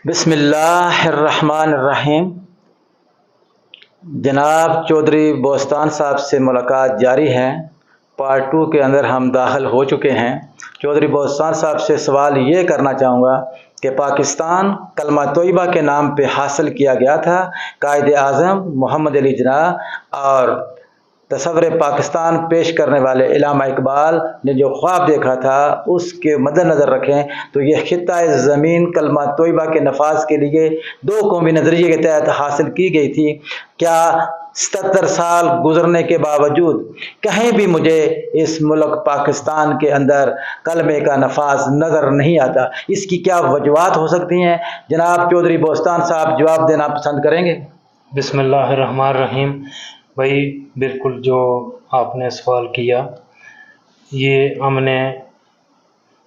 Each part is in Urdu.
بسم اللہ الرحمن الرحیم۔ جناب چودھری بوستان صاحب سے ملاقات جاری ہے۔ پارٹ 2 کے اندر ہم داخل ہو چکے ہیں۔ چودھری بوستان صاحب سے سوال یہ کرنا چاہوں گا کہ پاکستان کلمہ طیبہ کے نام پہ حاصل کیا گیا تھا۔ قائد اعظم محمد علی جناح اور تصور پاکستان پیش کرنے والے علامہ اقبال نے جو خواب دیکھا تھا اس کے مد نظر رکھیں تو یہ خطہ زمین کلمہ طیبہ کے نفاذ کے لیے دو قومی نظریے کے تحت حاصل کی گئی تھی۔ کیا 77 سال گزرنے کے باوجود کہیں بھی مجھے اس ملک پاکستان کے اندر کلمے کا نفاذ نظر نہیں آتا؟ اس کی کیا وجوہات ہو سکتی ہیں؟ جناب چودھری بوستان صاحب جواب دینا پسند کریں گے؟ بسم اللہ الرحمن الرحیم۔ بھائی بالکل جو آپ نے سوال کیا، یہ ہم نے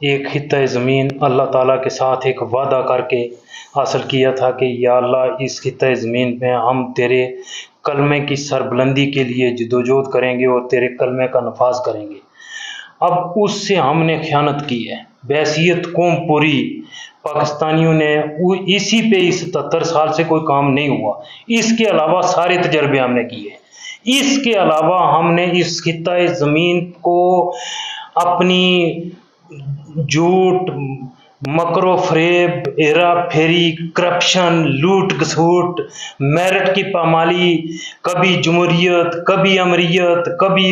ایک خطہ زمین اللہ تعالیٰ کے ساتھ ایک وعدہ کر کے حاصل کیا تھا کہ یا اللہ اس خطہ زمین میں ہم تیرے کلمے کی سربلندی کے لیے جدوجہد کریں گے اور تیرے کلمے کا نفاذ کریں گے۔ اب اس سے ہم نے خیانت کی ہے بحیثیت قوم پوری پاکستانیوں نے، اسی پہ 77 سال سے کوئی کام نہیں ہوا۔ اس کے علاوہ سارے تجربے ہم نے کیے۔ اس کے علاوہ ہم نے اس خطہ زمین کو اپنی جھوٹ، مکر و فریب، ہیرا پھیری، کرپشن، لوٹ کھسوٹ، میرٹ کی پامالی، کبھی جمہوریت، کبھی امریت، کبھی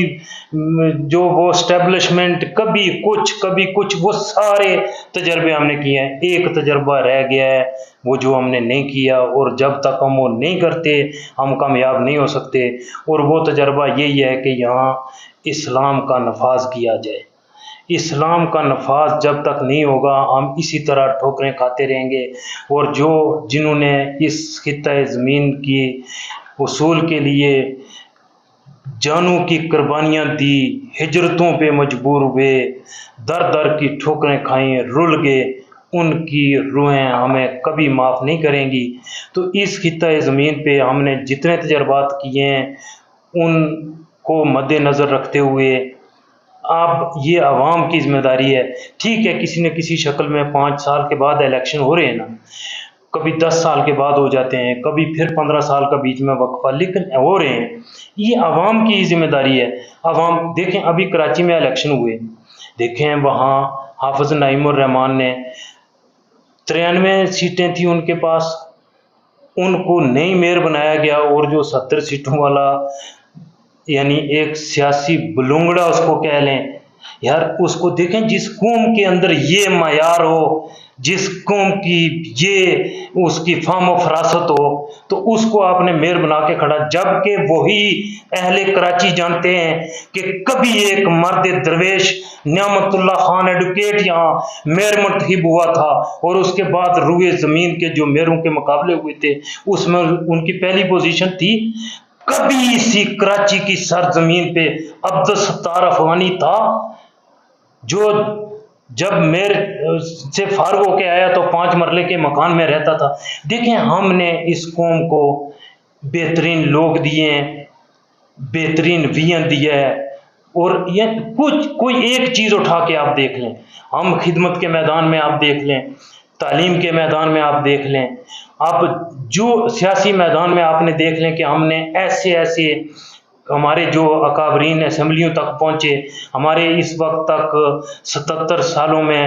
جو وہ اسٹیبلشمنٹ، کبھی کچھ، وہ سارے تجربے ہم نے کیے ہیں۔ ایک تجربہ رہ گیا ہے وہ جو ہم نے نہیں کیا، اور جب تک ہم وہ نہیں کرتے ہم کامیاب نہیں ہو سکتے، اور وہ تجربہ یہی ہے کہ یہاں اسلام کا نفاذ کیا جائے۔ اسلام کا نفاذ جب تک نہیں ہوگا ہم اسی طرح ٹھوکریں کھاتے رہیں گے، اور جنہوں نے اس خطہ زمین کی حصول کے لیے جانوں کی قربانیاں دی، ہجرتوں پہ مجبور ہوئے، در کی ٹھوکریں کھائیں، رل گئے، ان کی روحیں ہمیں کبھی معاف نہیں کریں گی۔ تو اس خطہ زمین پہ ہم نے جتنے تجربات کیے ہیں ان کو مد نظر رکھتے ہوئے اب یہ عوام کی ذمہ داری ہے۔ ٹھیک ہے کسی نہ کسی شکل میں 5 سال کے بعد الیکشن ہو رہے ہیں نا، کبھی 10 سال کے بعد ہو جاتے ہیں، کبھی پھر 15 سال کا بیچ میں وقفہ، لیکن ہو رہے ہیں۔ یہ عوام کی ذمہ داری ہے۔ عوام دیکھیں ابھی کراچی میں الیکشن ہوئے، دیکھیں وہاں حافظ نعیم الرحمان نے 93 سیٹیں تھیں ان کے پاس، ان کو نئی میئر بنایا گیا، اور جو 70 سیٹوں والا یعنی ایک سیاسی بلونگڑا اس کو کہہ لیں یار، اس کو دیکھیں جس قوم کے اندر یہ معیار ہو، جس قوم کی یہ اس کی فہم و فراست ہو، تو اس کو آپ نے میئر بنا کے کھڑا، جبکہ وہی اہل کراچی جانتے ہیں کہ کبھی ایک مرد درویش نعمت اللہ خان ایڈوکیٹ یہاں میئر منتخب ہوا تھا، اور اس کے بعد روئے زمین کے جو میئروں کے مقابلے ہوئے تھے اس میں ان کی پہلی پوزیشن تھی۔ کبھی اسی کراچی کی سرزمین پہ عبدالستار افغانی تھا جو جب میئر سے فارغ ہو کے آیا تو 5 مرلے کے مکان میں رہتا تھا۔ دیکھیں ہم نے اس قوم کو بہترین لوگ دیے ہیں، بہترین ویژن دیا ہے، اور یہ کوئی ایک چیز اٹھا کے آپ دیکھ لیں، ہم خدمت کے میدان میں آپ دیکھ لیں، تعلیم کے میدان میں آپ دیکھ لیں، آپ جو سیاسی میدان میں آپ نے دیکھ لیں کہ ہم نے ایسے ہمارے جو اکابرین اسمبلیوں تک پہنچے، ہمارے اس وقت تک 77 سالوں میں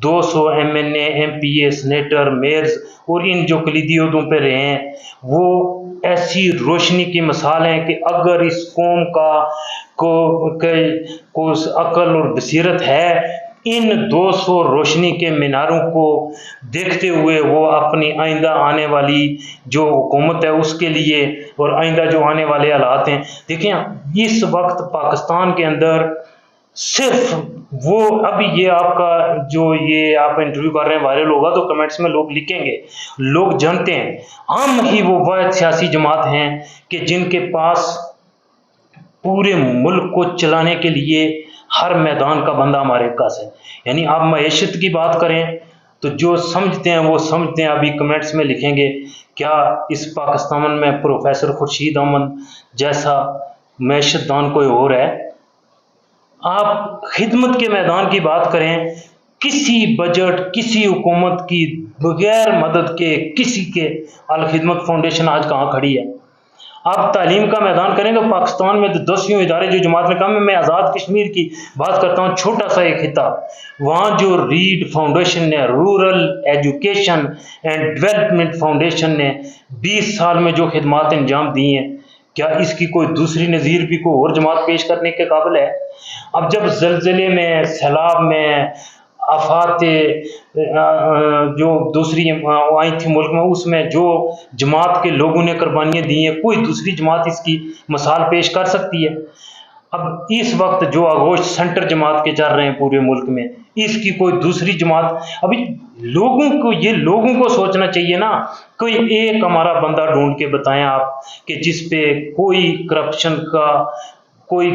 200 MNA، MPA، سینیٹر، میئرز اور ان جو کلیدی عہدوں پہ رہے ہیں، وہ ایسی روشنی کی مثال ہیں کہ اگر اس قوم کو عقل اور بصیرت ہے، ان 200 روشنی کے میناروں کو دیکھتے ہوئے وہ اپنی آئندہ آنے والی جو حکومت ہے اس کے لیے اور آئندہ جو آنے والے حالات ہیں، دیکھیں اس وقت پاکستان کے اندر صرف وہ ابھی یہ آپ کا جو یہ آپ انٹرویو کر رہے ہیں وائرل ہوگا تو کمنٹس میں لوگ لکھیں گے، لوگ جانتے ہیں ہم ہی وہ واحد سیاسی جماعت ہیں کہ جن کے پاس پورے ملک کو چلانے کے لیے ہر میدان کا بندہ ہمارے پاس ہے۔ یعنی آپ معیشت کی بات کریں تو جو سمجھتے ہیں وہ سمجھتے ہیں، ابھی کمنٹس میں لکھیں گے کیا اس پاکستان میں پروفیسر خورشید احمد جیسا معیشت دان کوئی اور ہے؟ آپ خدمت کے میدان کی بات کریں کسی بجٹ کسی حکومت کی بغیر مدد کے کسی کے الخدمت فاؤنڈیشن آج کہاں کھڑی ہے؟ آپ تعلیم کا میدان کریں تو پاکستان میں 10ویں ادارے جو جماعت نے کہا، میں آزاد کشمیر کی بات کرتا ہوں، چھوٹا سا ایک خطہ، وہاں جو ریڈ فاؤنڈیشن نے، rural education and development foundation نے 20 سال میں جو خدمات انجام دی ہیں، کیا اس کی کوئی دوسری نظیر بھی کوئی اور جماعت پیش کرنے کے قابل ہے؟ اب جب زلزلے میں، سیلاب میں، آفات جو دوسری آئی تھی ملک میں، اس میں جو جماعت کے لوگوں نے قربانیاں دی ہیں، کوئی دوسری جماعت اس کی مثال پیش کر سکتی ہے؟ اب اس وقت جو آغوش سینٹر جماعت کے چل رہے ہیں پورے ملک میں، اس کی کوئی دوسری جماعت، ابھی لوگوں کو سوچنا چاہیے نا، کوئی ایک ہمارا بندہ ڈھونڈ کے بتائیں آپ کہ جس پہ کوئی کرپشن کا کوئی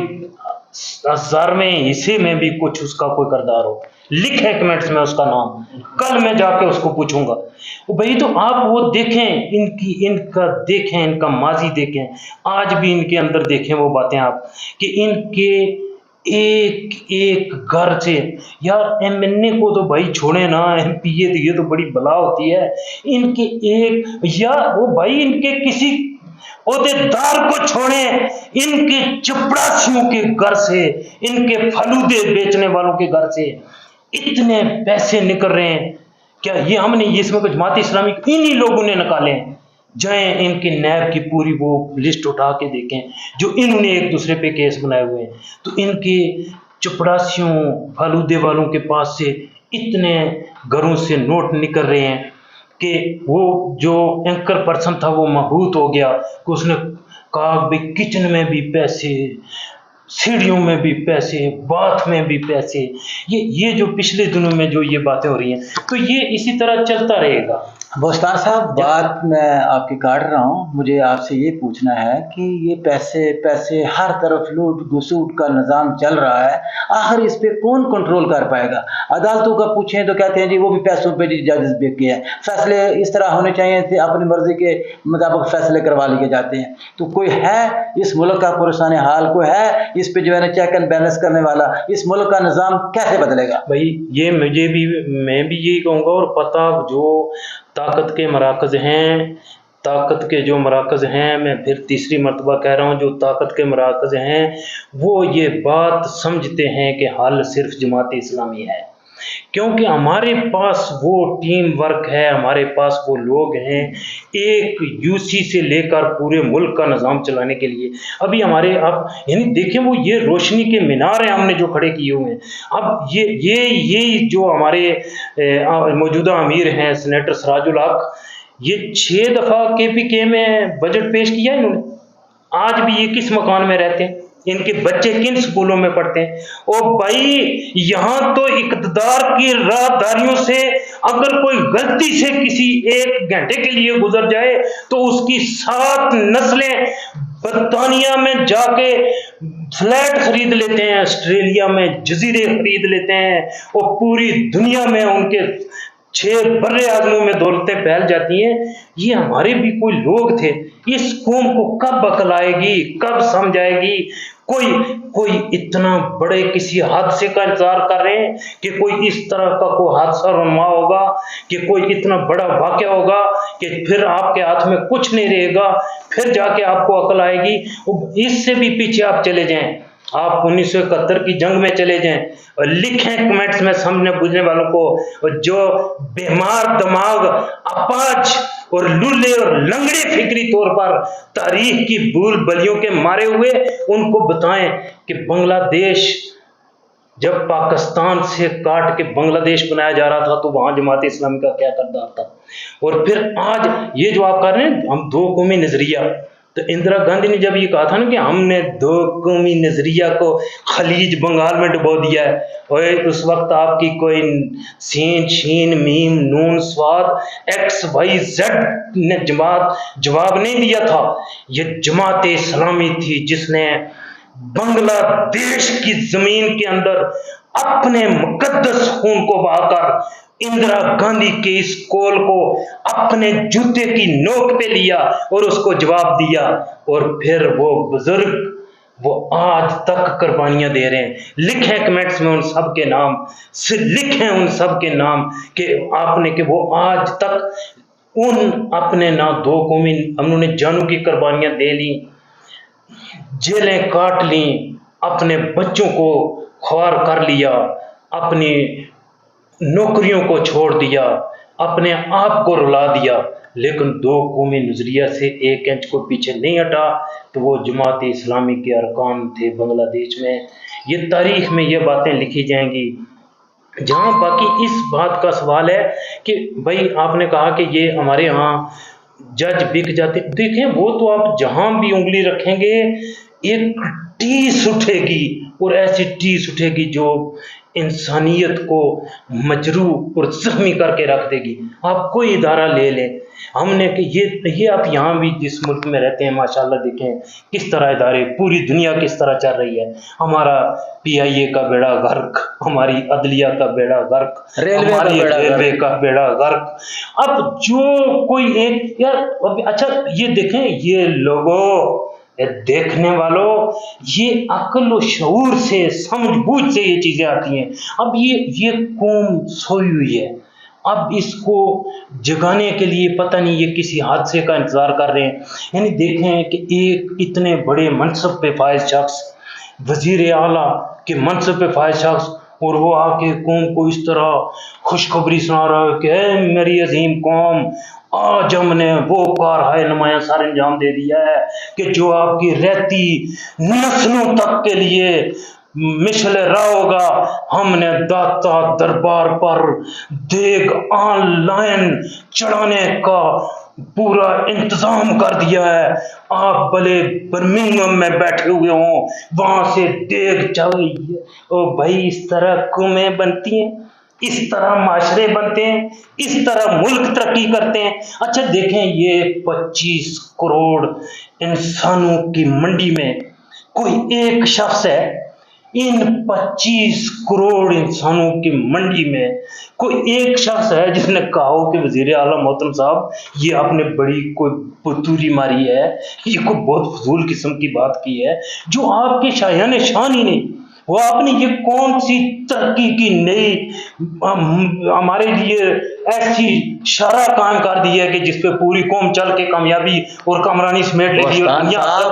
1000ویں حصے میں بھی کچھ اس کا کوئی کردار ہو، لکھیں کمنٹس میں اس کا نام، کل میں جا کے اس کو پوچھوں گا بھائی۔ تو آپ وہ دیکھیں، ان کا ماضی دیکھیں، آج بھی ان کے اندر دیکھیں وہ باتیں آپ، کہ ان کے ایک گھر سے، یار ایم این اے کو تو بھائی چھوڑیں نا، ایم پی اے تو یہ تو بڑی بلا ہوتی ہے، ان کے وہ بھائی ان کے کسی عہدیدار کو چھوڑیں، ان کے چپڑاسیوں کے گھر سے، ان کے فلودے بیچنے والوں کے گھر سے اتنے پیسے نکل رہے ہیں، کیا یہ ہم نے اس میں کچھ جماعت اسلامی انہی لوگوں نے نکالے ہیں؟ جائیں ان کے نیب کی پوری وہ لسٹ اٹھا کے دیکھیں جو انہوں نے ایک دوسرے پہ کیس بنائے ہوئے ہیں، تو ان کے چپڑاسیوں فلودے والوں کے پاس سے اتنے گھروں سے نوٹ نکل رہے ہیں کہ وہ جو اینکر پرسن تھا وہ مبہوت ہو گیا کہ اس نے کہا بھائی کچن میں بھی پیسے، سیڑھیوں میں بھی پیسے، باتھ میں بھی پیسے، یہ جو پچھلے دنوں میں جو یہ باتیں ہو رہی ہیں، تو یہ اسی طرح چلتا رہے گا۔ بوستان صاحب، بات میں آپ کی کاٹ رہا ہوں، مجھے آپ سے یہ پوچھنا ہے کہ یہ پیسے ہر طرف لوٹ گسوٹ کا نظام چل رہا ہے، آخر اس پہ کون کنٹرول کر پائے گا؟ عدالتوں کا پوچھیں تو کہتے ہیں جی وہ بھی پیسوں پہ ججز بک گئے ہیں، فیصلے اس طرح ہونے چاہیے تھے، اپنی مرضی کے مطابق فیصلے کروا لیے جاتے ہیں۔ تو کوئی ہے اس ملک کا پرسان حال، کوئی ہے اس پہ جو ہے نا چیک اینڈ بیلنس کرنے والا؟ اس ملک کا نظام کیسے بدلے گا؟ بھائی یہ میں بھی یہی کہوں گا، اور پتہ جو طاقت کے مراکز ہیں، میں پھر تیسری مرتبہ کہہ رہا ہوں، جو طاقت کے مراکز ہیں وہ یہ بات سمجھتے ہیں کہ حل صرف جماعت اسلامی ہے، کیونکہ ہمارے پاس وہ ٹیم ورک ہے، ہمارے پاس وہ لوگ ہیں ایک یو سی سے لے کر پورے ملک کا نظام چلانے کے لیے۔ ابھی یعنی دیکھیں وہ یہ روشنی کے مینار ہیں ہم نے جو کھڑے کیے ہوئے ہیں۔ اب یہ جو ہمارے موجودہ امیر ہیں سینیٹر سراج الحق، یہ 6 دفعہ کے پی کے میں بجٹ پیش کیا انہوں نے، آج بھی یہ کس مکان میں رہتے ہیں، ان کے بچے کن سکولوں میں پڑھتے ہیں؟ اور بھائی یہاں تو اقتدار کی راہداریوں سے اگر کوئی غلطی سے کسی 1 گھنٹے کے لیے گزر جائے تو اس کی 7 نسلیں برطانیہ میں جا کے فلیٹ خرید لیتے ہیں، آسٹریلیا میں جزیرے خرید لیتے ہیں، اور پوری دنیا میں ان کے 6 بر اعظموں میں دولتیں پھیل جاتی ہیں۔ یہ ہمارے بھی کوئی لوگ تھے، اس قوم کو کب عقل آئے گی، کب سمجھ آئے گی؟ کوئی اتنا بڑے کسی حادثے کا انتظار کر رہے ہیں کہ کوئی اس طرح کا کوئی حادثہ رونما ہوگا کہ کوئی اتنا بڑا واقعہ ہوگا کہ پھر آپ کے ہاتھ میں کچھ نہیں رہے گا، پھر جا کے آپ کو عقل آئے گی؟ اس سے بھی پیچھے آپ چلے جائیں، آپ 1971 کی جنگ میں چلے جائیں، اور لکھیں کمنٹس میں سمجھنے بوجھنے والوں کو، جو بیمار دماغ، اپاج اور لولے اور لنگڑے فکری طور پر تاریخ کی بھول بلیوں کے مارے ہوئے، ان کو بتائیں کہ بنگلہ دیش جب پاکستان سے کاٹ کے بنگلہ دیش بنایا جا رہا تھا تو وہاں جماعت اسلامی کا کیا کردار تھا۔ اور پھر آج یہ جو آپ کر رہے ہیں ہم 2 قومی نظریہ، تو اندرا گاندھی نے جب یہ کہا تھا نا کہ ہم نے 2 قومی نظریہ کو خلیج بنگال میں ڈبو دیا ہے، اور اس وقت آپ کی کوئی سین شین میم نون سواد ایکس وائی زیڈ نے جواب نہیں دیا تھا، یہ جماعت اسلامی تھی جس نے بنگلہ دیش کی زمین کے اندر اپنے مقدس خون کو بہا کر اندرا گاندھی کے اس کول کو اپنے جوتے کی نوک پہ لیا اور اس کو جواب دیا، اور پھر وہ بزرگ وہ آج تک قربانیاں دے رہے ہیں. لکھیں کمنٹس میں ان سب کے نام، لکھیں ان سب کے نام کہ آپ نے، کہ وہ آج تک ان اپنے نہ دو قومی، انہوں نے جانوں کی قربانیاں دے لیں، جیلیں کاٹ لیں، اپنے بچوں کو خوار کر لیا، اپنی نوکریوں کو چھوڑ دیا، اپنے آپ کو رلا دیا، لیکن دو قومی نظریہ سے 1 انچ کو پیچھے نہیں ہٹا. تو وہ جماعت اسلامی کے ارکان تھے بنگلہ دیش میں. یہ تاریخ میں یہ باتیں لکھی جائیں گی. جہاں باقی اس بات کا سوال ہے کہ بھائی آپ نے کہا کہ یہ ہمارے ہاں جج بک جاتے، دیکھیں وہ تو آپ جہاں بھی انگلی رکھیں گے ایک ٹیس اٹھے گی، اور ایسی ٹیس اٹھے گی جو انسانیت کو مجروح اور زخمی کر کے رکھ دے گی. آپ کوئی ادارہ لے لیں، ہم نے کہ یہ آپ یہاں بھی جس ملک میں رہتے ہیں ماشاءاللہ دیکھیں کس طرح ادارے، پوری دنیا کس طرح چل رہی ہے. ہمارا PIA کا بیڑا غرق، ہماری عدلیہ کا بیڑا غرق، ہماری ریلوے کا بیڑا غرق. اب جو کوئی ایک یار، اچھا یہ دیکھیں، یہ لوگوں، دیکھنے والوں، یہ عقل و شعور سے، سمجھ بوجھ سے یہ چیزیں آتی ہیں. اب یہ قوم سوئی ہوئی ہے، اب اس کو جگانے کے لیے پتہ نہیں یہ کسی حادثے کا انتظار کر رہے ہیں. یعنی دیکھیں کہ ایک اتنے بڑے منصب پہ فائز شخص، وزیر اعلیٰ کے منصب پہ فائز شخص، اور وہ آ کے قوم کو اس طرح خوشخبری سنا رہا ہے کہ اے میری عظیم قوم، آج ہم نے وہ کارہائے نمایاں سر انجام دے دیا ہے کہ جو آپ کی رہتی نسلوں تک کے لیے مشعل راہ ہوگا. ہم نے داتا دربار پر دیگ آن لائن چڑھانے کا پورا انتظام کر دیا ہے. آپ بھلے برمنگھم میں بیٹھے ہوئے ہوں، وہاں سے دیگ چڑھ. او بھائی، اس طرح قومیں بنتی ہیں، اس طرح معاشرے بنتے ہیں، اس طرح ملک ترقی کرتے ہیں. اچھا دیکھیں، یہ 25 کروڑ انسانوں کی منڈی میں کوئی ایک شخص ہے، ان 25 کروڑ انسانوں کی منڈی میں کوئی ایک شخص ہے جس نے کہا ہو کہ وزیر اعلیٰ محترم صاحب یہ آپ نے بڑی کوئی پتوری ماری ہے، یہ کوئی بہت فضول قسم کی بات کی ہے جو آپ کے شایان شان ہی نہیں. وہ آپ نے یہ کون سی ترقی کی نئی ہمارے لیے ایسی شرح قائم کر دی ہے کہ جس پہ پوری قوم چل کے کامیابی اور کامرانی سمیٹ لے گی.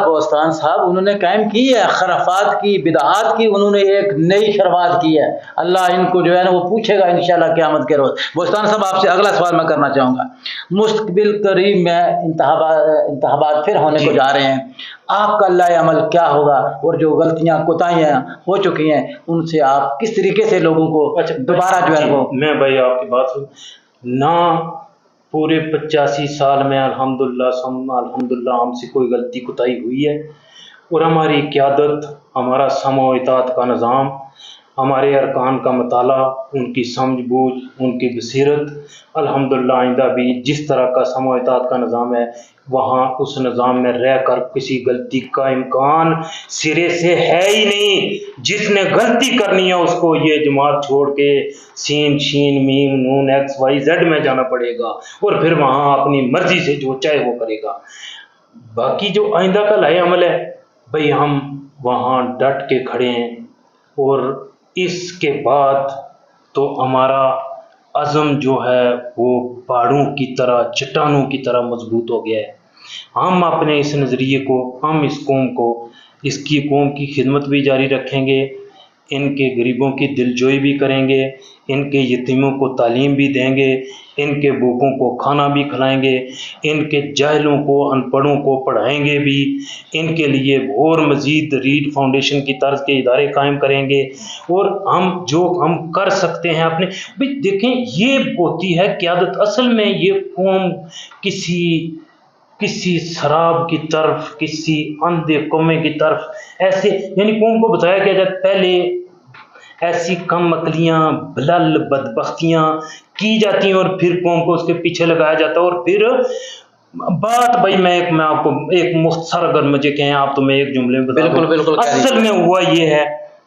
بوستان صاحب انہوں نے قائم کی ہے، خرافات کی، بدعات کی، انہوں نے ایک نئی شروعات کی ہے. اللہ ان کو جو ہے نا وہ پوچھے گا انشاءاللہ قیامت کے روز. بوستان صاحب آپ سے اگلا سوال میں کرنا چاہوں گا. مستقبل قریب میں انتخابات پھر ہونے کو جا رہے ہیں، آپ کا اللہ عمل کیا ہوگا، اور جو غلطیاں کوتاہیاں ہو چکی ہیں ان سے آپ کس طریقے سے لوگوں کو دوبارہ جو ہے وہ. میں بھائی آپ کی بات نہ، پورے 85 سال میں الحمدللہ ہم سے کوئی غلطی کوتاہی ہوئی ہے، اور ہماری قیادت، ہمارا سمع و اطاعت کا نظام، ہمارے ارکان کا مطالعہ، ان کی سمجھ بوجھ، ان کی بصیرت، الحمدللہ آئندہ بھی جس طرح کا سمع و اطاعت کا نظام ہے وہاں اس نظام میں رہ کر کسی غلطی کا امکان سرے سے ہے ہی نہیں. جس نے غلطی کرنی ہے اس کو یہ جماعت چھوڑ کے سین شین میم نون XYZ میں جانا پڑے گا، اور پھر وہاں اپنی مرضی سے جو چاہے وہ کرے گا. باقی جو آئندہ کا لائے عمل ہے بھئی، ہم وہاں ڈٹ کے کھڑے ہیں، اور اس کے بعد تو ہمارا عزم جو ہے وہ پہاڑوں کی طرح، چٹانوں کی طرح مضبوط ہو گیا ہے. ہم اپنے اس نظریے کو، ہم اس قوم کو، اس کی قوم کی خدمت بھی جاری رکھیں گے، ان کے غریبوں کی دلجوئی بھی کریں گے، ان کے یتیموں کو تعلیم بھی دیں گے، ان کے بھوکوں کو کھانا بھی کھلائیں گے، ان کے جاہلوں کو، ان پڑھوں کو پڑھائیں گے بھی، ان کے لیے اور مزید ریڈ فاؤنڈیشن کی طرز کے ادارے قائم کریں گے. اور ہم کر سکتے ہیں اپنے بھی. دیکھیں یہ ہوتی ہے قیادت. اصل میں یہ قوم کسی سراب کی طرف، کسی اندھے قومے کی طرف ایسے، یعنی قوم کو بتایا گیا جائے پہلے ایسی کم عقلیاں، بلل بدبختیاں کی جاتی ہیں، اور پھر قوم کو اس کے پیچھے لگایا جاتا ہے. اور پھر بات بھائی میں آپ کو ایک مختصر، اگر مجھے کہیں آپ تو میں ایک جملے میں بتا دوں. بالکل اصل میں ہوا یہ ہے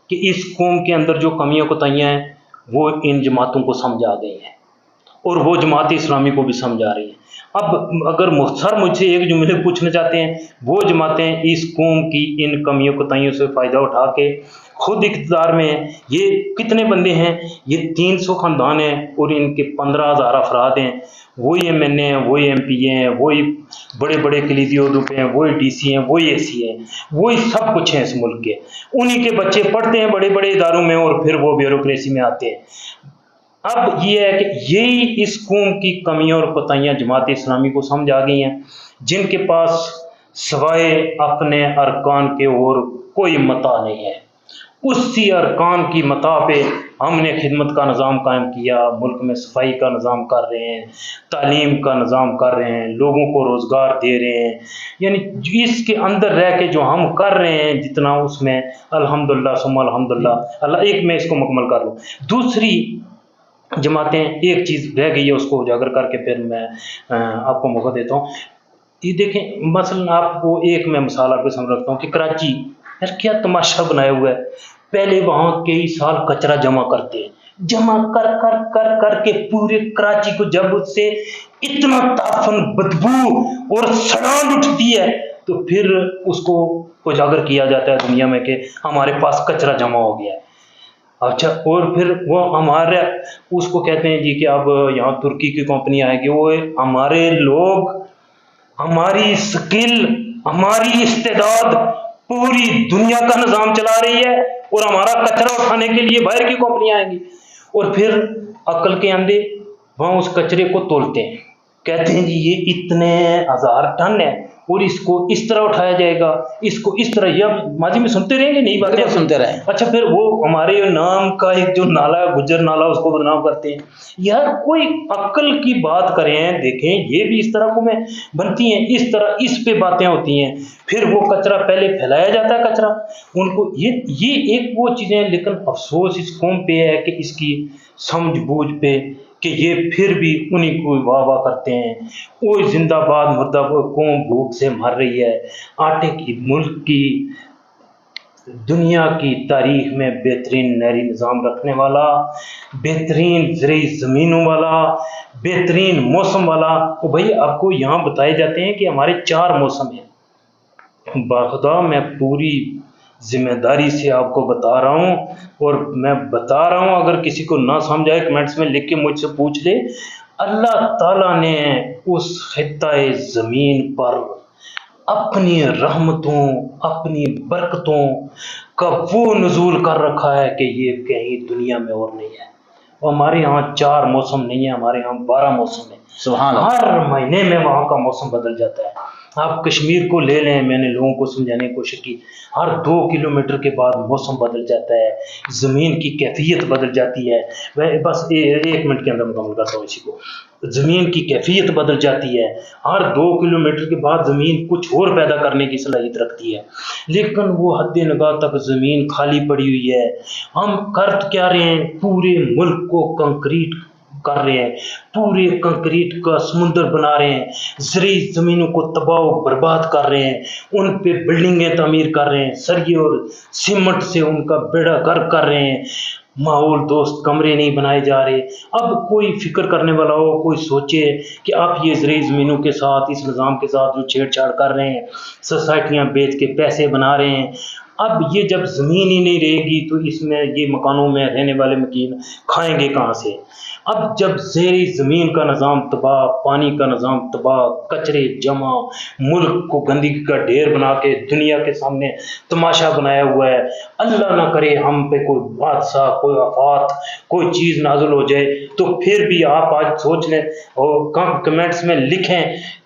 کہ اس قوم کے اندر جو کمیاں کوتاہیاں ہیں وہ ان جماعتوں کو سمجھ آ گئی ہیں، اور وہ جماعت اسلامی کو بھی سمجھ آ رہی ہے. اب اگر سر مجھ سے ایک جملے پوچھنا چاہتے ہیں، وہ جماعتیں اس قوم کی ان کمیوں کوتاہیوں سے فائدہ اٹھا کے خود اقتدار میں ہیں۔ یہ کتنے بندے ہیں؟ یہ 300 خاندان ہیں اور ان کے 15,000 افراد ہیں، وہی ایم این اے ہیں، وہی ایم پی اے ہیں، وہی بڑے بڑے کلیدی عہدوں پہ ہیں، وہی ڈی سی ہیں، وہی اے سی ہیں، وہی سب کچھ ہیں اس ملک کے۔ انہی کے بچے پڑھتے ہیں بڑے بڑے اداروں میں اور پھر وہ بیوروکریسی میں آتے ہیں۔ اب یہ ہے کہ یہی اس قوم کی کمیاں اور کوتاہیاں جماعت اسلامی کو سمجھ آ گئی ہیں، جن کے پاس سوائے اپنے ارکان کے اور کوئی متاع نہیں ہے۔ اسی ارکان کی متاع پہ ہم نے خدمت کا نظام قائم کیا، ملک میں صفائی کا نظام کر رہے ہیں، تعلیم کا نظام کر رہے ہیں، لوگوں کو روزگار دے رہے ہیں، یعنی اس کے اندر رہ کے جو ہم کر رہے ہیں جتنا، اس میں الحمدللہ ثم الحمدللہ۔ اللہ ایک میں اس کو مکمل کر لوں، دوسری جماعتیں ایک چیز رہ گئی ہے، اس کو اجاگر کر کے پھر میں آپ کو موقع دیتا ہوں۔ یہ دیکھیں مثلا آپ کو ایک میں مثال آپ کے سامنے رکھتا ہوں کہ کراچی، یار کیا تماشا بنایا ہوا ہے۔ پہلے وہاں کئی سال کچرا جمع کرتے ہیں، جمع کر کر کر کر کے پورے کراچی کو جب اس سے اتنا تعفن، بدبو اور سڑان اٹھتی ہے تو پھر اس کو اجاگر کیا جاتا ہے دنیا میں کہ ہمارے پاس کچرا جمع ہو گیا ہے۔ اچھا، اور پھر وہ ہمارے اس کو کہتے ہیں جی کہ اب یہاں ترکی کی کمپنی آئے گی، وہ ہمارے لوگ، ہماری اسکل، ہماری استعداد پوری دنیا کا نظام چلا رہی ہے اور ہمارا کچرا اٹھانے کے لیے باہر کی کمپنی آئیں گی۔ اور پھر عقل کے اندھے وہاں اس کچرے کو تولتے ہیں، کہتے ہیں جی یہ اتنے 1000 ٹن ہے اور اس کو اس طرح اٹھایا جائے گا، اس کو اس طرح۔ یہ ماضی میں سنتے رہیں گے، نئی باتیں سنتے رہیں۔ اچھا، پھر وہ ہمارے نام کا ایک جو نالا ہے، گجر نالا، اس کو بدنام کرتے ہیں۔ یار کوئی عقل کی بات کریں، دیکھیں یہ بھی اس طرح کو میں بنتی ہیں، اس طرح اس پہ باتیں ہوتی ہیں۔ پھر وہ کچرا پہلے پھیلایا جاتا ہے، کچرا ان کو یہ ایک وہ چیزیں ہیں، لیکن افسوس اس قوم پہ ہے کہ اس کی سمجھ بوجھ پہ کہ یہ پھر بھی انہیں کو واہ واہ کرتے ہیں، اوہ زندہ باد مردہ قوم بھوک سے مر رہی ہے۔ آٹے کی ملک کی دنیا کی تاریخ میں بہترین نہری نظام رکھنے والا، بہترین زرعی زمینوں والا، بہترین موسم والا۔ تو بھائی آپ کو یہاں بتائے جاتے ہیں کہ ہمارے 4 موسم ہیں۔ باخدا میں پوری ذمہ داری سے آپ کو بتا رہا ہوں، اور میں بتا رہا ہوں، اگر کسی کو نہ سمجھ آئے کمنٹس میں لکھ کے مجھ سے پوچھ لے۔ اللہ تعالیٰ نے اس خطۂ زمین پر اپنی رحمتوں، اپنی برکتوں کا وہ نزول کر رکھا ہے کہ یہ کہیں دنیا میں اور نہیں ہے۔ اور ہمارے ہاں 4 موسم نہیں ہے، ہمارے ہاں 12 موسم ہے۔ سبحان اللہ۔ ہر مہینے میں وہاں کا موسم بدل جاتا ہے۔ آپ کشمیر کو لے لیں، میں نے لوگوں کو سمجھانے کی کوشش کی، ہر 2 کلومیٹر کے بعد موسم بدل جاتا ہے، زمین کی کیفیت بدل جاتی ہے۔ میں بس 1 منٹ کے اندر مکمل کرتا ہوں اسی کو۔ زمین کی کیفیت بدل جاتی ہے، ہر 2 کلومیٹر کے بعد زمین کچھ اور پیدا کرنے کی صلاحیت رکھتی ہے، لیکن وہ حد نگاہ تک زمین خالی پڑی ہوئی ہے۔ ہم کر کیا رہے ہیں؟ پورے ملک کو کنکریٹ کر رہے ہیں، پورے کنکریٹ کا سمندر بنا رہے ہیں، زرعی زمینوں کو تباہ و برباد کر رہے ہیں، ان پہ بلڈنگیں تعمیر کر رہے ہیں، سریے اور سیمنٹ سے ان کا بیڑا غرق کر رہے ہیں، ماحول دوست کمرے نہیں بنائے جا رہے۔ اب کوئی فکر کرنے والا ہو، کوئی سوچے کہ آپ یہ زرعی زمینوں کے ساتھ، اس نظام کے ساتھ جو چھیڑ چھاڑ کر رہے ہیں، سوسائٹیاں بیچ کے پیسے بنا رہے ہیں، اب یہ جب زمین ہی نہیں رہے گی تو اس میں یہ مکانوں میں رہنے والے مکین کھائیں گے کہاں سے؟ اب جب زیر زمین کا نظام تباہ، پانی کا نظام تباہ، کچرے جمع، ملک کو گندگی کا ڈھیر بنا کے دنیا کے سامنے تماشا بنایا ہوا ہے، اللہ نہ کرے ہم پہ کوئی حادثہ، کوئی آفات، کوئی چیز نازل ہو جائے تو پھر بھی آپ آج سوچ لیں اور کمنٹس میں لکھیں،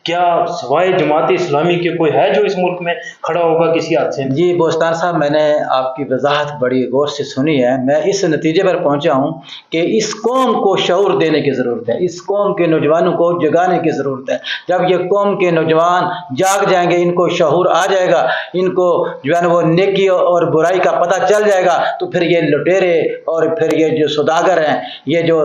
کیا سوائے جماعت اسلامی کے کوئی ہے جو اس ملک میں کھڑا ہوگا کسی حادثے میں؟ جی بوستان صاحب، میں نے آپ کی وضاحت بڑی غور سے سنی ہے۔ میں اس نتیجے پر پہنچا ہوں کہ اس قوم کو شعور دینے کی ضرورت ہے، اس قوم کے نوجوانوں کو جگانے کی ضرورت ہے۔ جب یہ قوم کے نوجوان جاگ جائیں گے، ان کو شعور آ جائے گا، ان کو جو ہے نا وہ نیکی اور برائی کا پتہ چل جائے گا، تو پھر یہ لٹیرے اور پھر یہ جو سوداگر ہیں، یہ جو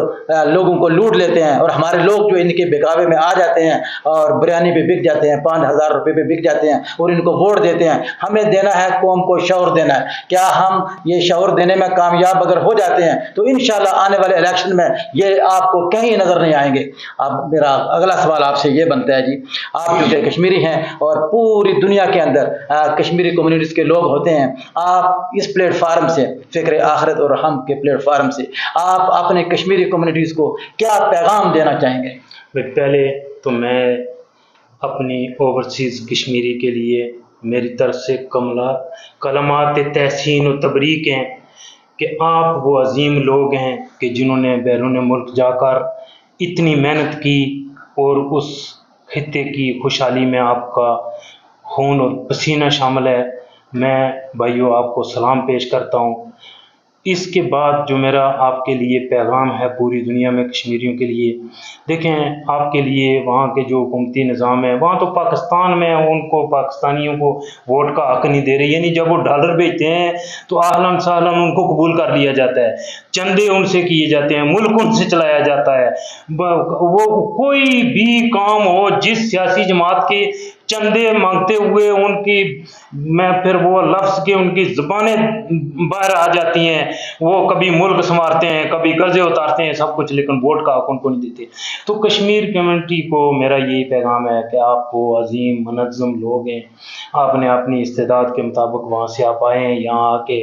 لوگوں کو لوٹ لیتے ہیں، اور ہمارے لوگ جو ان کے بکاوے میں آ جاتے ہیں اور بریانی پہ بک جاتے ہیں، 5,000 روپے پہ بک جاتے ہیں اور ان کو ووٹ دیتے ہیں۔ ہمیں دینا ہے، قوم کو شعور دینا ہے۔ کیا ہم یہ شعور دینے میں کامیاب اگر ہو جاتے ہیں تو انشاءاللہ آنے والے الیکشن میں یہ جیسے آپ کو کہیں نظر نہیں آئیں گے۔ اب میرا اگلا سوال آپ سے یہ بنتا ہے جی، آپ چونکہ کشمیری ہیں اور پوری دنیا کے اندر کشمیری کمیونٹیز کے لوگ ہوتے ہیں، آپ اس پلیٹ فارم سے، فکر آخرت اور رحم کے پلیٹ فارم سے آپ اپنے کشمیری کمیونٹیز کو کیا پیغام دینا چاہیں گے؟ پہلے تو میں اپنی اوورسیز کشمیری کے لیے میری طرف سے کلمات تحسین و تبریک ہیں کہ آپ وہ عظیم لوگ ہیں کہ جنہوں نے بیرون ملک جا کر اتنی محنت کی اور اس خطے کی خوشحالی میں آپ کا خون اور پسینہ شامل ہے۔ میں بھائیوں آپ کو سلام پیش کرتا ہوں۔ اس کے بعد جو میرا آپ کے لیے پیغام ہے پوری دنیا میں کشمیریوں کے لیے، دیکھیں آپ کے لیے وہاں کے جو حکومتی نظام ہے، وہاں تو پاکستان میں ان کو پاکستانیوں کو ووٹ کا حق نہیں دے رہے، یعنی جب وہ ڈالر بھیجتے ہیں تو اہلاً سہلاً ان کو قبول کر لیا جاتا ہے، چندے ان سے کیے جاتے ہیں، ملک ان سے چلایا جاتا ہے۔ وہ کوئی بھی کام ہو، جس سیاسی جماعت کے چندے مانگتے ہوئے ان کی میں پھر وہ لفظ کے ان کی زبانیں باہر آ جاتی ہیں، وہ کبھی ملک سنوارتے ہیں، کبھی قرضے اتارتے ہیں، سب کچھ، لیکن ووٹ کا حق ان کو نہیں دیتے۔ تو کشمیر کمیونٹی کو میرا یہی پیغام ہے کہ آپ وہ عظیم منظم لوگ ہیں، آپ نے اپنی استعداد کے مطابق وہاں سے آپ آئے ہیں، یہاں آ کے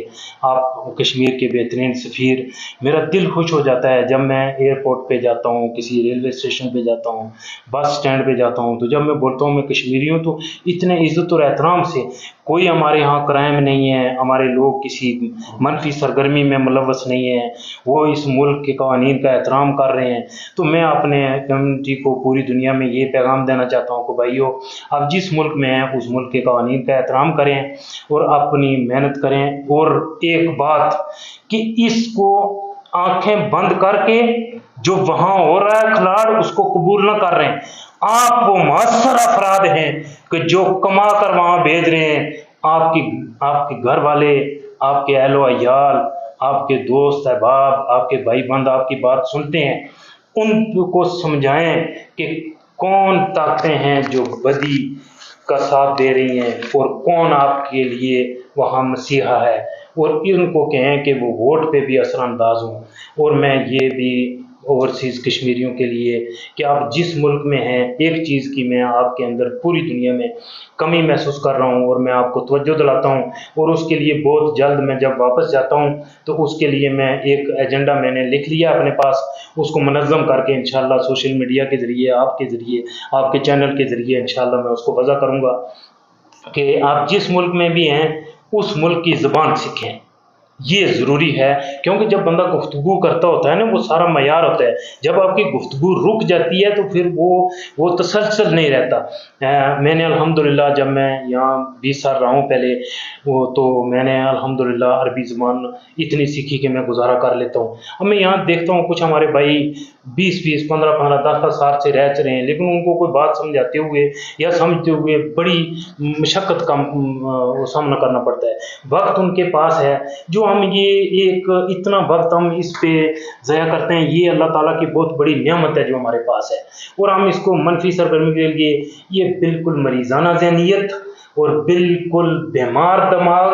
آپ کشمیر کے بہترین سفیر۔ میرا دل خوش ہو جاتا ہے جب میں ایئرپورٹ پہ جاتا ہوں، کسی ریلوے اسٹیشن پہ جاتا ہوں، بس اسٹینڈ پہ جاتا ہوں، تو جب میں بولتا ہوں میں کشمیری ہوں تو اتنے عزت اور احترام سے، کوئی ہمارے یہاں کرائم نہیں ہے، ہمارے لوگ کسی منفی سرگرمی میں ملوث نہیں ہیں، وہ اس ملک کے قوانین کا احترام کر رہے ہیں۔ تو میں اپنے کمیونٹی کو پوری دنیا میں یہ پیغام دینا چاہتا ہوں کہ بھائیو، آپ جس ملک میں ہیں اس ملک کے قوانین کا احترام کریں اور اپنی محنت کریں، اور ایک بات کہ اس کو آنکھیں بند کر کے جو وہاں ہو رہا ہے کھلاڑ اس کو قبول نہ کر رہے ہیں۔ آپ وہ مؤثر افراد ہیں کہ جو کما کر وہاں بھیج رہے ہیں، آپ کے گھر والے، آپ کے اہل و عیال، آپ کے دوست احباب، آپ کے بھائی بند آپ کی بات سنتے ہیں، ان کو سمجھائیں کہ کون طاقتیں ہیں جو بدی کا ساتھ دے رہی ہیں اور کون آپ کے لیے وہاں مسیحا ہے، اور ان کو کہیں کہ وہ ووٹ پہ بھی اثر انداز ہوں۔ اور میں یہ بھی اوورسیز کشمیریوں کے لیے کہ آپ جس ملک میں ہیں، ایک چیز کی میں آپ کے اندر پوری دنیا میں کمی محسوس کر رہا ہوں اور میں آپ کو توجہ دلاتا ہوں، اور اس کے لیے بہت جلد میں جب واپس جاتا ہوں تو اس کے لیے میں ایک ایجنڈا میں نے لکھ لیا اپنے پاس، اس کو منظم کر کے انشاءاللہ سوشل میڈیا کے ذریعے، آپ کے ذریعے، آپ کے چینل کے ذریعے انشاءاللہ میں اس کو وضع کروں گا کہ آپ جس ملک میں بھی ہیں اس ملک کی زبان سیکھیں۔ یہ ضروری ہے، کیونکہ جب بندہ گفتگو کرتا ہوتا ہے نا، وہ سارا معیار ہوتا ہے، جب آپ کی گفتگو رک جاتی ہے تو پھر وہ تسلسل نہیں رہتا۔ میں نے الحمدللہ جب میں یہاں 20 سال رہا ہوں پہلے، تو میں نے الحمدللہ عربی زبان اتنی سیکھی کہ میں گزارا کر لیتا ہوں۔ اب میں یہاں دیکھتا ہوں کچھ ہمارے بھائی 20 15 10 سال سے رہ رہے ہیں، لیکن ان کو کوئی بات سمجھاتے ہوئے یا سمجھتے ہوئے بڑی مشقت کا سامنا کرنا پڑتا ہے۔ وقت ان کے پاس ہے، جو ہم یہ ایک اتنا وقت ہم اس پہ ضائع کرتے ہیں، یہ اللہ تعالیٰ کی بہت بڑی نعمت ہے جو ہمارے پاس ہے، اور ہم اس کو منفی سرگرمی کے لیے، یہ بالکل مریضانہ ذہنیت اور بالکل بیمار دماغ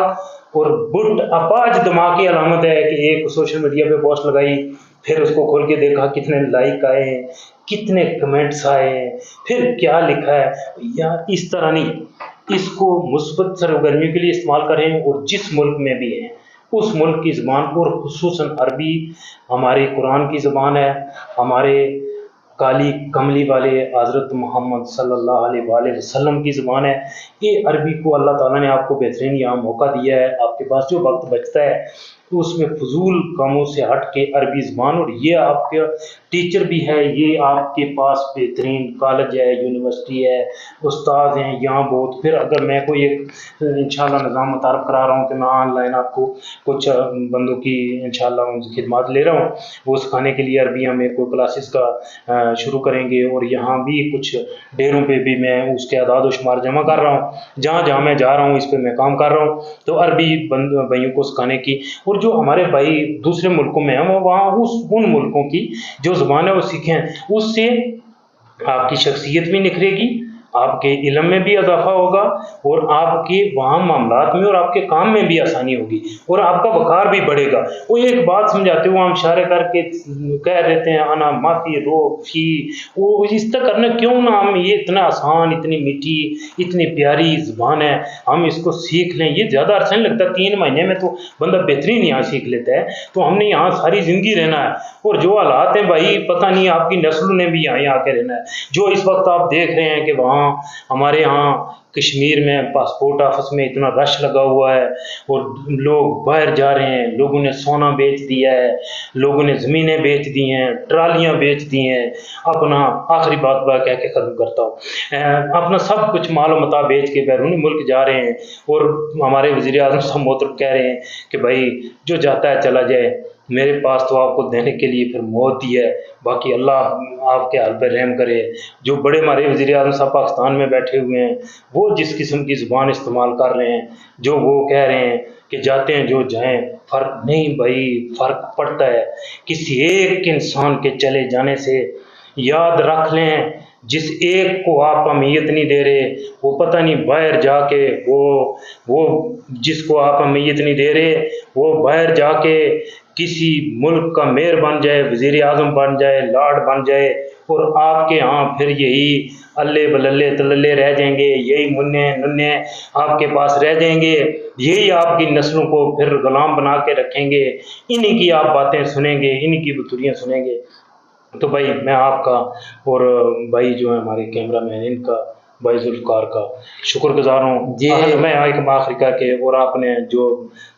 اور بٹ اپاج دماغ کی علامت ہے کہ ایک سوشل میڈیا پہ پوسٹ لگائی، پھر اس کو کھول کے دیکھا کتنے لائک آئے ہیں، کتنے کمنٹس آئے ہیں، پھر کیا لکھا ہے۔ یار اس طرح نہیں، اس کو مثبت سرگرمی کے لیے استعمال کریں، اور جس ملک میں بھی ہیں اس ملک کی زبان، اور خصوصاً عربی ہمارے قرآن کی زبان ہے، ہمارے کالی کملی والے حضرت محمد صلی اللہ علیہ وآلہ وسلم کی زبان ہے۔ یہ عربی کو اللہ تعالیٰ نے آپ کو بہترین یہاں موقع دیا ہے، آپ کے پاس جو وقت بچتا ہے تو اس میں فضول کاموں سے ہٹ کے عربی زبان، اور یہ آپ کے ٹیچر بھی ہے، یہ آپ کے پاس بہترین کالج ہے، یونیورسٹی ہے، استاد ہیں یہاں بہت۔ پھر اگر میں کوئی ایک انشاءاللہ نظام متعارف کرا رہا ہوں کہ میں آن لائن آپ کو کچھ بندوں کی انشاءاللہ ان سے خدمات لے رہا ہوں، وہ سکھانے کے لیے عربی ہم ایک کلاسز کا شروع کریں گے، اور یہاں بھی کچھ ڈیروں پہ بھی میں اس کے اعداد و شمار جمع کر رہا ہوں، جہاں جہاں میں جا رہا ہوں اس پہ میں کام کر رہا ہوں، تو عربی بھائیوں کو سکھانے کی، اور جو ہمارے بھائی دوسرے ملکوں میں ہیں وہ وہاں ان ملکوں کی جو زبان ہے وہ سیکھیں، اس سے آپ کی شخصیت بھی نکھرے گی، آپ کے علم میں بھی اضافہ ہوگا اور آپ کے وہاں معاملات میں اور آپ کے کام میں بھی آسانی ہوگی اور آپ کا وقار بھی بڑھے گا۔ وہ ایک بات سمجھاتے ہوئے ہم اشارے کر کے کہہ دیتے ہیں انا معافی رو فی، وہ اس طرح کرنا کیوں نہ، ہم یہ اتنا آسان، اتنی میٹھی، اتنی پیاری زبان ہے، ہم اس کو سیکھ لیں، یہ زیادہ عرصہ نہیں لگتا، 3 مہینے میں تو بندہ بہترین یہاں سیکھ لیتا ہے۔ تو ہم نے یہاں ساری زندگی رہنا ہے، اور جو حالات ہیں بھائی پتہ نہیں آپ کی نسلوں نے بھی یہاں آ کے رہنا ہے۔ جو اس وقت آپ دیکھ رہے ہیں کہ وہاں ہمارے ہاں کشمیر میں پاسپورٹ آفس میں اتنا رش لگا ہوا ہے اور لوگ باہر جا رہے ہیں، لوگوں نے سونا بیچ دیا ہے، لوگوں نے زمینیں بیچ دی ہیں، ٹرالیاں بیچ دی ہیں، اپنا آخری بات کہہ کے ختم کرتا ہوں، اپنا سب کچھ مال و متاع بیچ کے بیرونی ملک جا رہے ہیں، اور ہمارے وزیر اعظم صاحب محترم کہہ رہے ہیں کہ بھائی جو جاتا ہے چلا جائے، میرے پاس تو آپ کو دینے کے لیے پھر موت دی ہے، باقی اللہ آپ کے حال پہ رحم کرے۔ جو بڑے ہمارے وزیر اعظم صاحب پاکستان میں بیٹھے ہوئے ہیں، وہ جس قسم کی زبان استعمال کر رہے ہیں، جو وہ کہہ رہے ہیں کہ جاتے ہیں جو جائیں، فرق نہیں بھائی، فرق پڑتا ہے کسی ایک انسان کے چلے جانے سے۔ یاد رکھ لیں، جس ایک کو آپ اہمیت نہیں دے رہے، وہ پتہ نہیں باہر جا کے وہ جس کو آپ اہمیت نہیں دے رہے، وہ باہر جا کے کسی ملک کا میئر بن جائے، وزیر اعظم بن جائے، لارڈ بن جائے، اور آپ کے ہاں پھر یہی اللہ بللے تللے رہ جائیں گے، یہی منع ننے آپ کے پاس رہ جائیں گے، یہی آپ کی نسلوں کو پھر غلام بنا کے رکھیں گے، انہی کی آپ باتیں سنیں گے، انہی کی بطوریاں سنیں گے۔ تو بھائی میں آپ کا اور بھائی جو ہے ہمارے کیمرہ مین ان کا، بھائی ذوالفقار کا شکر گزار ہوں۔ جی میں ایک آخری کر کے، اور آپ نے جو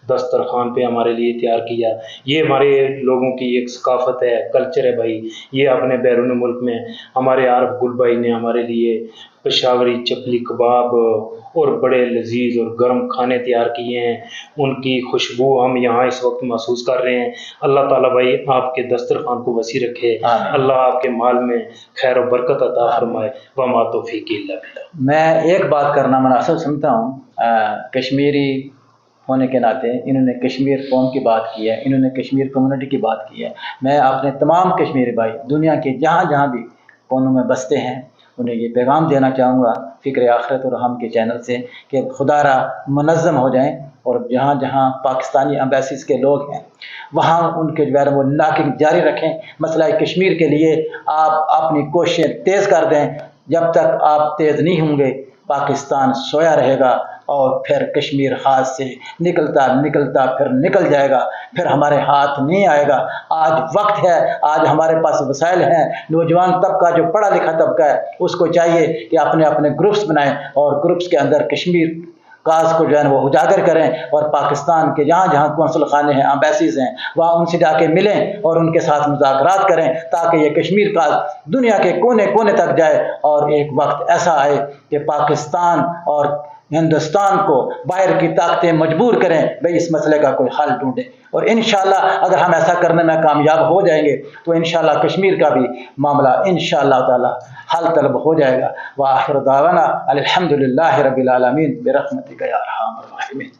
دسترخوان پہ ہمارے لیے تیار کیا، یہ ہمارے لوگوں کی ایک ثقافت ہے، کلچر ہے بھائی، یہ اپنے بیرون ملک میں ہمارے عارف گل بھائی نے ہمارے لیے پشاوری چپلی کباب اور بڑے لذیذ اور گرم کھانے تیار کیے ہیں، ان کی خوشبو ہم یہاں اس وقت محسوس کر رہے ہیں۔ اللہ تعالیٰ بھائی آپ کے دسترخوان کو وسیع رکھے، آمین۔ اللہ آپ کے مال میں خیر و برکت عطا فرمائے، وما توفیقی الا باللہ۔ میں ایک بات کرنا مناسب سمجھتا ہوں، کشمیری ہونے کے ناطے انہوں نے کشمیر قوم کی بات کی ہے، انہوں نے کشمیر کمیونٹی کی بات کی ہے۔ میں اپنے تمام کشمیری بھائی دنیا کے جہاں جہاں بھی کونوں میں بستے ہیں انہیں یہ پیغام دینا چاہوں گا فکر آخرت اور ہم کے چینل سے کہ خدا را منظم ہو جائیں، اور جہاں جہاں پاکستانی ایمبیسیز کے لوگ ہیں وہاں ان کے جو ہے وہ ناکنگ جاری رکھیں۔ مسئلہ کشمیر کے لیے آپ اپنی کوششیں تیز کر دیں، جب تک آپ تیز نہیں ہوں گے پاکستان سویا رہے گا، اور پھر کشمیر ہاتھ سے نکلتا نکلتا پھر نکل جائے گا، پھر ہمارے ہاتھ نہیں آئے گا۔ آج وقت ہے، آج ہمارے پاس وسائل ہیں، نوجوان طبقہ جو پڑھا لکھا طبقہ ہے اس کو چاہیے کہ اپنے اپنے گروپس بنائیں، اور گروپس کے اندر کشمیر کاز کو جو ہے وہ اجاگر کریں، اور پاکستان کے جہاں جہاں قونصل خانے ہیں، امبیسیز ہیں، وہاں ان سے جا کے ملیں اور ان کے ساتھ مذاکرات کریں، تاکہ یہ کشمیر کاز دنیا کے کونے کونے تک جائے، اور ایک وقت ایسا آئے کہ پاکستان اور ہندوستان کو باہر کی طاقتیں مجبور کریں بھئی اس مسئلے کا کوئی حل ڈھونڈیں، اور انشاءاللہ اگر ہم ایسا کرنے میں کامیاب ہو جائیں گے تو انشاءاللہ کشمیر کا بھی معاملہ انشاءاللہ تعالی حل طلب ہو جائے گا۔ وآخر دعوانا الحمدللہ رب العالمین برحمتک یا ارحم الراحمین۔